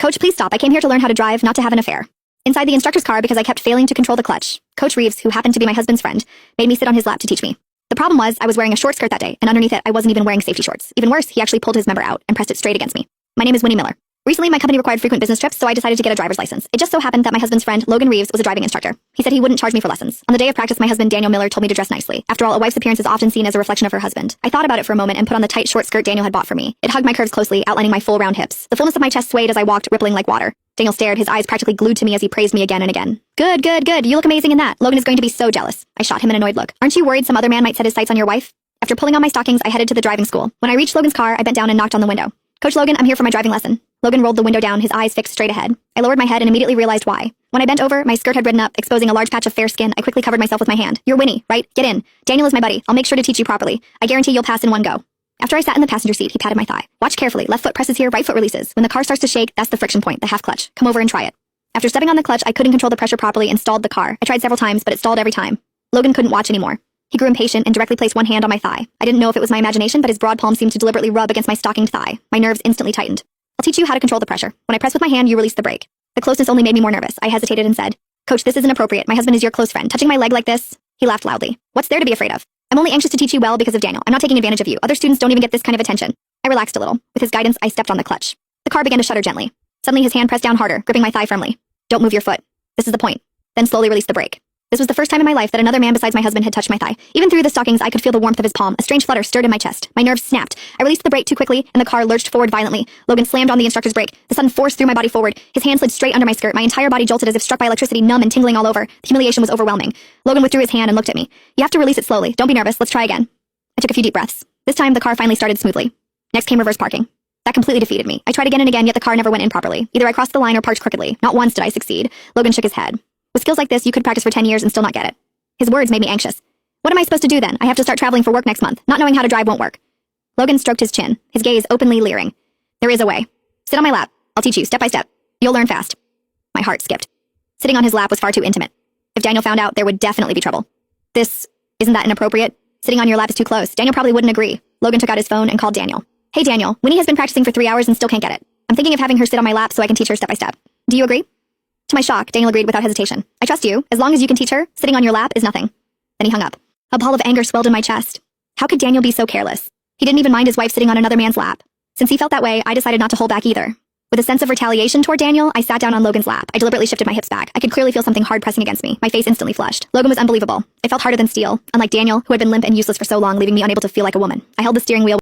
Coach, please stop. I came here to learn how to drive, not to have an affair. Inside the instructor's car because I kept failing to control the clutch. Coach Reeves, who happened to be my husband's friend, made me sit on his lap to teach me. The problem was I was wearing a short skirt that day, and underneath it I wasn't even wearing safety shorts. Even worse, he actually pulled his member out and pressed it straight against me. My name is Winnie Miller. Recently, my company required frequent business trips, so I decided to get a driver's license. It just so happened that my husband's friend, Logan Reeves, was a driving instructor. He said he wouldn't charge me for lessons. On the day of practice, my husband, Daniel Miller, told me to dress nicely. After all, a wife's appearance is often seen as a reflection of her husband. I thought about it for a moment and put on the tight short skirt Daniel had bought for me. It hugged my curves closely, outlining my full round hips. The fullness of my chest swayed as I walked, rippling like water. Daniel stared, his eyes practically glued to me as he praised me again and again. Good, good, good. You look amazing in that. Logan is going to be so jealous. I shot him an annoyed look. Aren't you worried some other man might set his sights on your wife? After pulling on my stockings, I headed to the driving school. When I reached Logan's car, I bent down and knocked on the window. Coach Logan, I'm here for my driving lesson. Logan rolled the window down, his eyes fixed straight ahead. I lowered my head and immediately realized why. When I bent over, my skirt had ridden up, exposing a large patch of fair skin. I quickly covered myself with my hand. You're Winnie, right? Get in. Daniel is my buddy. I'll make sure to teach you properly. I guarantee you'll pass in one go. After I sat in the passenger seat, he patted my thigh. Watch carefully. Left foot presses here, right foot releases. When the car starts to shake, that's the friction point, the half clutch. Come over and try it. After stepping on the clutch, I couldn't control the pressure properly and stalled the car. I tried several times, but it stalled every time. Logan couldn't watch anymore. He grew impatient and directly placed one hand on my thigh. I didn't know if it was my imagination, but his broad palm seemed to deliberately rub against my stockinged thigh. My nerves instantly tightened. I'll teach you how to control the pressure. When I press with my hand, you release the brake. The closeness only made me more nervous. I hesitated and said, Coach, this isn't appropriate. My husband is your close friend. Touching my leg like this? He laughed loudly. What's there to be afraid of? I'm only anxious to teach you well because of Daniel. I'm not taking advantage of you. Other students don't even get this kind of attention. I relaxed a little. With his guidance, I stepped on the clutch. The car began to shudder gently. Suddenly, his hand pressed down harder, gripping my thigh firmly. Don't move your foot. This is the point. Then slowly release the brake. This was the first time in my life that another man besides my husband had touched my thigh. Even through the stockings, I could feel the warmth of his palm. A strange flutter stirred in my chest. My nerves snapped. I released the brake too quickly, and the car lurched forward violently. Logan slammed on the instructor's brake. The sudden force threw my body forward. His hand slid straight under my skirt. My entire body jolted as if struck by electricity, numb and tingling all over. The humiliation was overwhelming. Logan withdrew his hand and looked at me. You have to release it slowly. Don't be nervous. Let's try again. I took a few deep breaths. This time, the car finally started smoothly. Next came reverse parking. That completely defeated me. I tried again and again, yet the car never went in properly. Either I crossed the line or parked crookedly. Not once did I succeed. Logan shook his head. With skills like this, you could practice for 10 years and still not get it. His words made me anxious. What am I supposed to do then? I have to start traveling for work next month. Not knowing how to drive won't work. Logan stroked his chin, his gaze openly leering. There is a way. Sit on my lap. I'll teach you, step by step. You'll learn fast. My heart skipped. Sitting on his lap was far too intimate. If Daniel found out, there would definitely be trouble. Isn't that inappropriate? Sitting on your lap is too close. Daniel probably wouldn't agree. Logan took out his phone and called Daniel. Hey Daniel, Winnie has been practicing for 3 hours and still can't get it. I'm thinking of having her sit on my lap so I can teach her step by step. Do you agree? To my shock, Daniel agreed without hesitation. I trust you. As long as you can teach her, sitting on your lap is nothing. Then he hung up. A ball of anger swelled in my chest. How could Daniel be so careless? He didn't even mind his wife sitting on another man's lap. Since he felt that way, I decided not to hold back either. With a sense of retaliation toward Daniel, I sat down on Logan's lap. I deliberately shifted my hips back. I could clearly feel something hard pressing against me. My face instantly flushed. Logan was unbelievable. I felt harder than steel, unlike Daniel, who had been limp and useless for so long, leaving me unable to feel like a woman. I held the steering wheel